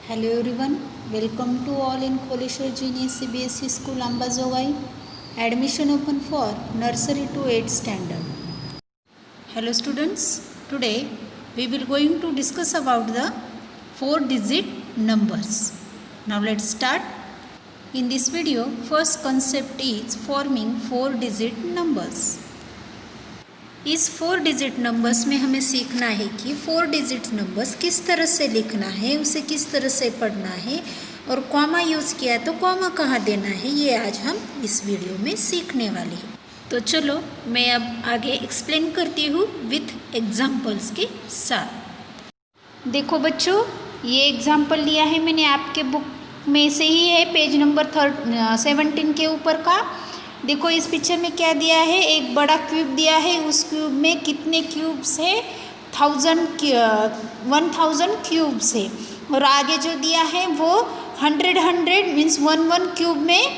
Hello everyone, welcome to all in Koleshwar Junior CBSE School Ambazogai. Admission open for nursery to 8th standard. Hello students, today we will going to discuss about the 4-digit numbers. Now let's start. In this video, first concept is forming 4-digit numbers. इस 4 digit numbers में हमें सीखना है कि 4 digit numbers किस तरह से लिखना है, उसे किस तरह से पढ़ना है और कॉमा यूज़ किया है तो कॉमा कहाँ देना है, ये आज हम इस वीडियो में सीखने वाले हैं। तो चलो मैं अब आगे एक्सप्लेन करती हूँ विथ एग्जांपल्स के साथ। देखो बच्चों, ये एग्जांपल लिया है मैंने आपके बुक में से ही है, पेज नंबर 17 के ऊपर का। देखो इस पिक्चर में क्या दिया है, एक बड़ा क्यूब दिया है, उस क्यूब में कितने क्यूब्स है, 1000 क्यूब्स है। और आगे जो दिया है वो 100 मीन्स 1 क्यूब में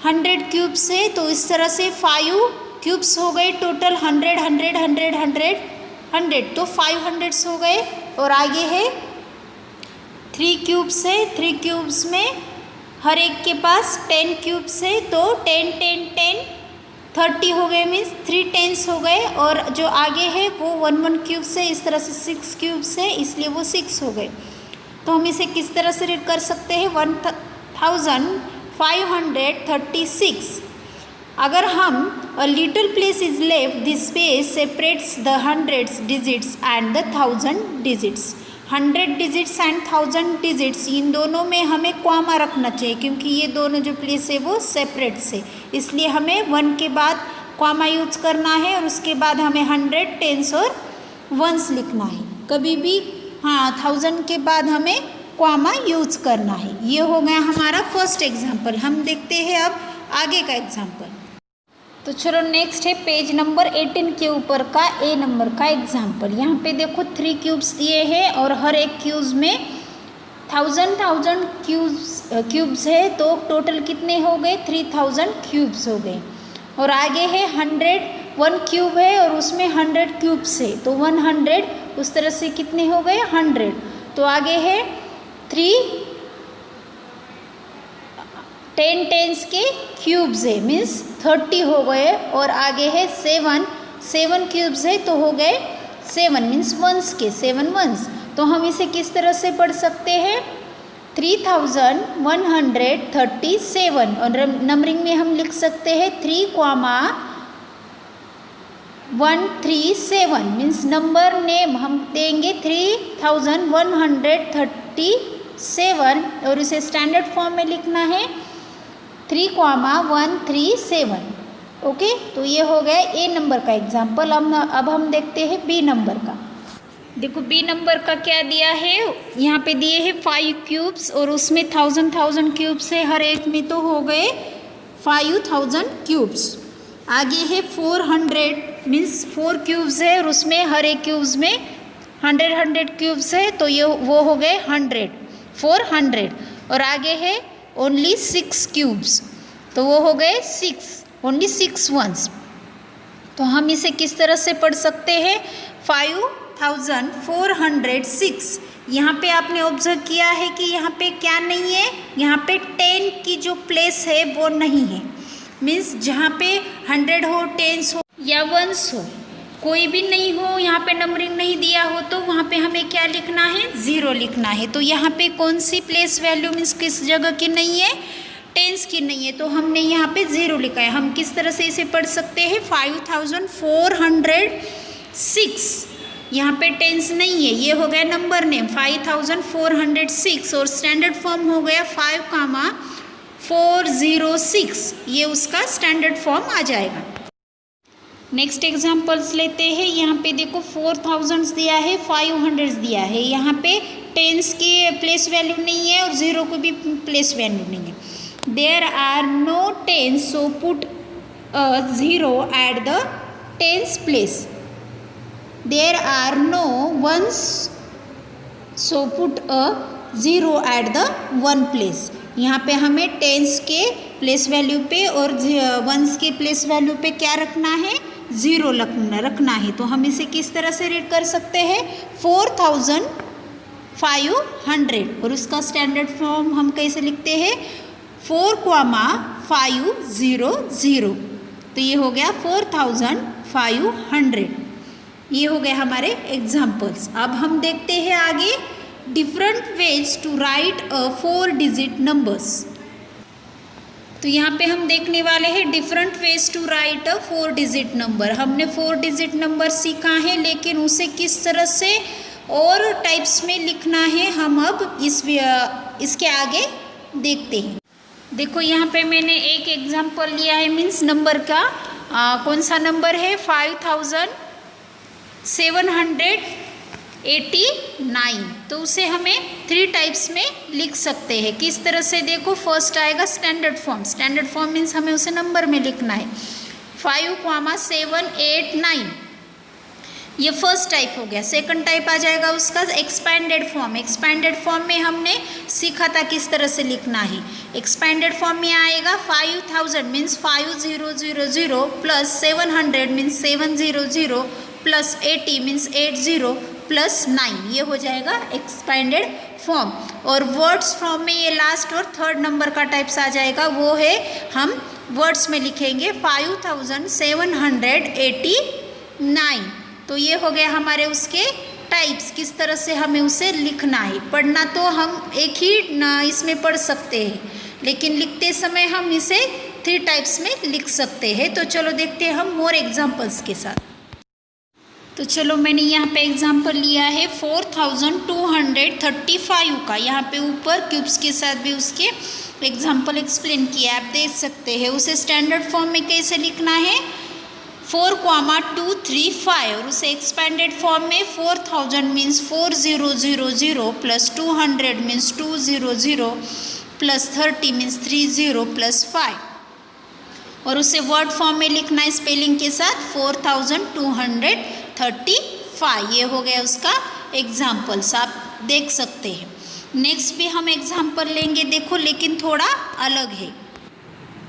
100 क्यूब्स है। तो इस तरह से 5 क्यूब्स हो गए टोटल, 100 तो 500 हो गए। और आगे है 3 क्यूब्स है, 3 क्यूब्स में हर एक के पास 10 क्यूब्स है, तो 10 30 हो गए, मीन्स 3 10s हो गए। और जो आगे है वो 1 क्यूब्स है, इस तरह से 6 क्यूब्स है, इसलिए वो 6 हो गए। तो हम इसे किस तरह से रीड कर सकते हैं, 1536। अगर हम a little place is left, this space separates the 100 digits and the 1000 digits. 100 digits and 1000 digits, इन दोनों में हमें कॉमा रखना चाहिए क्योंकि ये दोनों जो प्लेस है वो सेपरेट से, इसलिए हमें 1 के बाद कॉमा यूज करना है और उसके बाद हमें 100 10s और 1s लिखना है। कभी भी 1000 के बाद हमें कॉमा यूज करना है। ये हो गया हमारा फर्स्ट एग्जाम्पल। हम देखते हैं अब आगे का एग्जाम्पल। तो चलो नेक्स्ट है पेज नंबर 18 के ऊपर का ए नंबर का एग्जाम्पल। यहाँ पे देखो 3 क्यूब्स दिए हैं और हर एक क्यूब्स में 1000 क्यूब्स है, तो टोटल कितने हो गए, 3000 क्यूब्स हो गए। और आगे है 1 क्यूब है और उसमें 100 क्यूब्स है, तो 100 उस तरह से कितने हो गए, 100। तो आगे है 3 10 10s के क्यूब्स है, मीन्स 30 हो गए। और आगे है 7 क्यूब्स है, तो हो गए 7 मीन्स 1s के 7 1s। तो हम इसे किस तरह से पढ़ सकते हैं, 3137। और नंबरिंग में हम लिख सकते हैं 3,137 मीन्स नंबर नेम हम देंगे 3137 और इसे स्टैंडर्ड फॉर्म में लिखना है 3,137। ओके, तो ये हो गया ए नंबर का एग्जाम्पल। अब हम देखते हैं बी नंबर का। देखो बी नंबर का क्या दिया है, यहाँ पे दिए हैं 5 क्यूब्स और उसमें 1000 क्यूब्स है, हर एक में तो हो गए 5000 क्यूब्स। आगे है 400 मीन्स 4 क्यूब्स है और उसमें हर एक क्यूब्स में 100 क्यूब्स है, तो ये वो हो गए 400। और आगे है ओनली 6 क्यूब्स, तो वो हो गए 6 ओनली 6 1s। तो हम इसे किस तरह से पढ़ सकते हैं, 5406। यहाँ पे आपने ऑब्जर्व किया है कि यहाँ पे क्या नहीं है, यहाँ पे 10 की जो प्लेस है वो नहीं है, मीन्स जहाँ पे 100 हो 10s हो या 1s हो, कोई भी नहीं हो, यहाँ पे नंबरिंग नहीं दिया हो, तो वहाँ पे हमें क्या लिखना है, 0 लिखना है। तो यहाँ पे कौन सी प्लेस वैल्यू मीन्स किस जगह की नहीं है, 10s की नहीं है, तो हमने यहाँ पे 0 लिखा है। हम किस तरह से इसे पढ़ सकते हैं, 5406। यहाँ पे 10s नहीं है, ये हो गया नंबर नेम 5406 और स्टैंडर्ड फॉर्म हो गया 5,406, ये उसका स्टैंडर्ड फॉर्म आ जाएगा। नेक्स्ट एग्जाम्पल्स लेते हैं। यहाँ पे देखो 4000 दिया है, 500 दिया है, यहाँ पे 10s की प्लेस वैल्यू नहीं है और 0 को भी प्लेस वैल्यू नहीं है। There are no 10s, so put a 0 at the 10s place. There are no 1s, so put a 0 at the 1 place. यहाँ पे हमें 10s के प्लेस वैल्यू पे और 1s के प्लेस वैल्यू पे क्या रखना है, 0 रखना है। तो हम इसे किस तरह से रीड कर सकते हैं, 4000 500 और उसका स्टैंडर्ड फॉर्म हम कैसे लिखते हैं 4,500। तो ये हो गया 4,500। ये हो गए हमारे एग्जाम्पल्स। अब हम देखते हैं आगे different ways to write 4 digit numbers. तो यहाँ पे हम देखने वाले हैं different ways to write 4 digit number. हमने 4 डिजिट नंबर सीखा है, लेकिन उसे किस तरह से और टाइप्स में लिखना है हम अब इसके आगे देखते हैं। देखो यहाँ पे मैंने एक एग्जाम्पल लिया है, मीन्स नंबर का कौन सा नंबर है 5789। तो उसे हमें 3 टाइप्स में लिख सकते हैं। किस तरह से देखो, फर्स्ट आएगा standard form. Standard form means हमें उसे नंबर में लिखना है 5,789। ये फर्स्ट टाइप हो गया। सेकंड टाइप आ जाएगा उसका एक्सपैंडेड फॉर्म। एक्सपैंडेड फॉर्म में हमने सीखा था किस तरह से लिखना है। एक्सपैंडेड फॉर्म में आएगा 5000 means 5000 plus 700 means 700 plus 80 means 80 plus 9। ये हो जाएगा एक्सपैंडेड फॉर्म। और वर्ड्स फॉर्म में ये लास्ट और थर्ड नंबर का टाइप्स आ जाएगा, वो है हम वर्ड्स में लिखेंगे 5789। तो ये हो गया हमारे उसके टाइप्स, किस तरह से हमें उसे लिखना है। पढ़ना तो हम एक ही इसमें पढ़ सकते हैं, लेकिन लिखते समय हम इसे 3 टाइप्स में लिख सकते हैं। तो चलो देखते हैं हम मोर एग्जाम्पल्स के साथ। तो चलो मैंने यहाँ पे एग्जाम्पल लिया है 4235 का। यहाँ पे ऊपर क्यूब्स के साथ भी उसके एग्जाम्पल एक्सप्लेन किया, आप देख सकते हैं। उसे स्टैंडर्ड फॉर्म में कैसे लिखना है 4,235 और उसे एक्सपैंडेड फॉर्म में 4000 means 4000 plus 200 means 200 plus 30 means 30 plus 5 और उसे वर्ड फॉर्म में लिखना है स्पेलिंग के साथ 4235। ये हो गया उसका एग्जाम्पल्स, आप देख सकते हैं। नेक्स्ट भी हम एग्जाम्पल लेंगे, देखो लेकिन थोड़ा अलग है।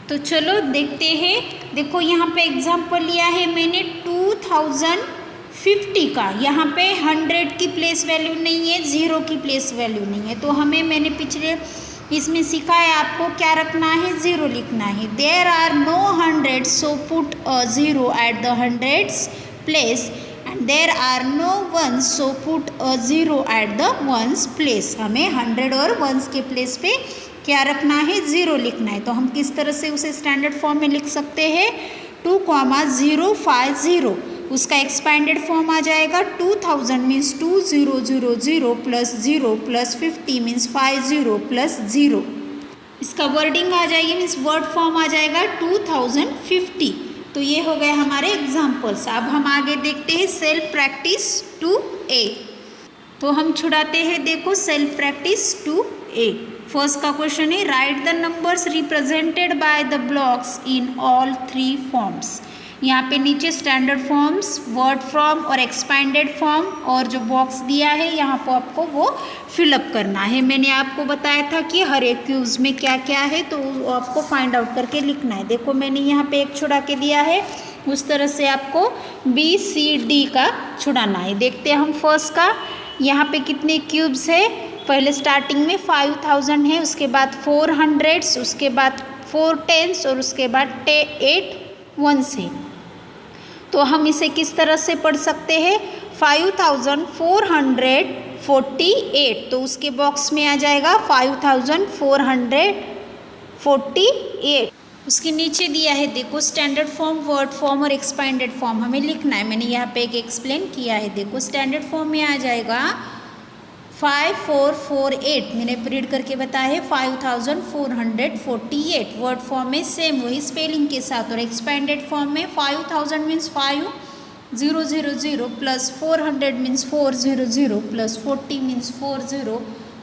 तो चलो देखते हैं। देखो यहाँ पे एग्जाम्पल लिया है मैंने 2050 का। यहाँ पे 100 की प्लेस वैल्यू नहीं है, 0 की प्लेस वैल्यू नहीं है। तो हमें मैंने पिछले इसमें सीखा है आपको क्या रखना है, 0 लिखना है। There are no 100 so put a 0 at the 100s place and there are no 1 so put a 0 at the 1s place. हमें 100 और 1s के प्लेस पे क्या रखना है, 0 लिखना है। तो हम किस तरह से उसे स्टैंडर्ड फॉर्म में लिख सकते हैं 2,050। उसका एक्सपैंडेड फॉर्म आ जाएगा 2000 means 2000 plus 0 plus 50 means 50 plus 0। इसका वर्डिंग आ जाएगी मीन्स वर्ड फॉर्म आ जाएगा 2050। तो ये हो गए हमारे एग्जाम्पल्स। अब हम आगे देखते हैं सेल्फ प्रैक्टिस 2A। तो हम छुड़ाते हैं, देखो सेल्फ प्रैक्टिस 2A। फर्स्ट का क्वेश्चन है right the numbers represented by the blocks in all 3 forms. यहाँ पे नीचे स्टैंडर्ड फॉर्म्स, वर्ड फॉर्म और एक्सपैंडेड फॉर्म और जो बॉक्स दिया है यहाँ पर आपको वो फिलअप करना है। मैंने आपको बताया था कि हर एक क्यूज में क्या क्या है, तो आपको फाइंड आउट करके लिखना है। देखो मैंने यहाँ पे एक छुड़ा के दिया है, उस तरह से आपको BCD का छुड़ाना है। देखते हैं हम फर्स्ट का, यहाँ पे कितने क्यूब्स है। पहले स्टार्टिंग में 5000 है, उसके बाद 400s, उसके बाद 4 10s और उसके बाद 8 1s है। तो हम इसे किस तरह से पढ़ सकते हैं 5448। तो उसके बॉक्स में आ जाएगा 5448। उसके नीचे दिया है देखो स्टैंडर्ड फॉर्म, वर्ड फॉर्म और एक्सपैंडेड फॉर्म हमें लिखना है। मैंने यहाँ पे एक एक्सप्लेन किया है। देखो स्टैंडर्ड फॉर्म में आ जाएगा 5448, मैंने रीड करके बताया है 5448। वर्ड फॉर्म में सेम वही स्पेलिंग के साथ, और एक्सपैंडेड फॉर्म में 5000 means 5000 plus 400 means 400 plus 40 means 40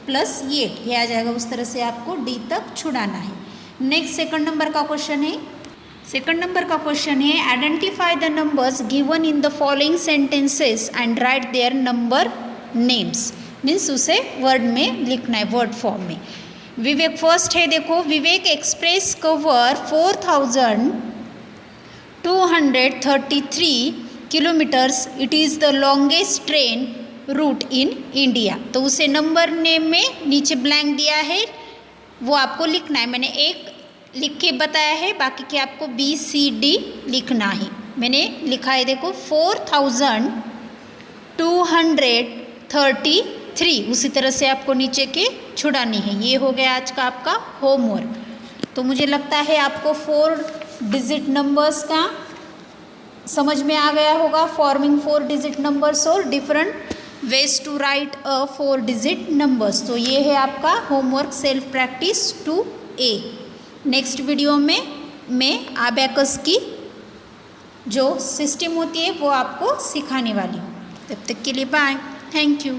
plus 8। ये आ जाएगा। उस तरह से आपको D तक छुड़ाना है। नेक्स्ट सेकंड नंबर का क्वेश्चन है। सेकंड नंबर का क्वेश्चन है identify the numbers given in the following sentences and write their number names. Means उसे वर्ड में लिखना है, वर्ड फॉर्म में। विवेक फर्स्ट है, देखो Vivek express cover 4233 kilometres. It is the longest train route in India. तो उसे नंबर नेम में नीचे ब्लैंक दिया है, वो आपको लिखना है। मैंने एक लिख के बताया है, बाकी के आपको BCD लिखना है। मैंने लिखा है देखो 4233, उसी तरह से आपको नीचे के छुड़ानी है। ये हो गया आज का आपका होमवर्क। तो मुझे लगता है आपको 4 डिजिट नंबर्स का समझ में आ गया होगा, फॉर्मिंग 4 डिजिट नंबर्स और different ways to write 4 digit numbers. तो ये है आपका homework self practice 2A। Next video में मैं अबेकस की जो सिस्टम होती है वो आपको सिखाने वाली हूँ। तब तक के लिए बाय, थैंक यू।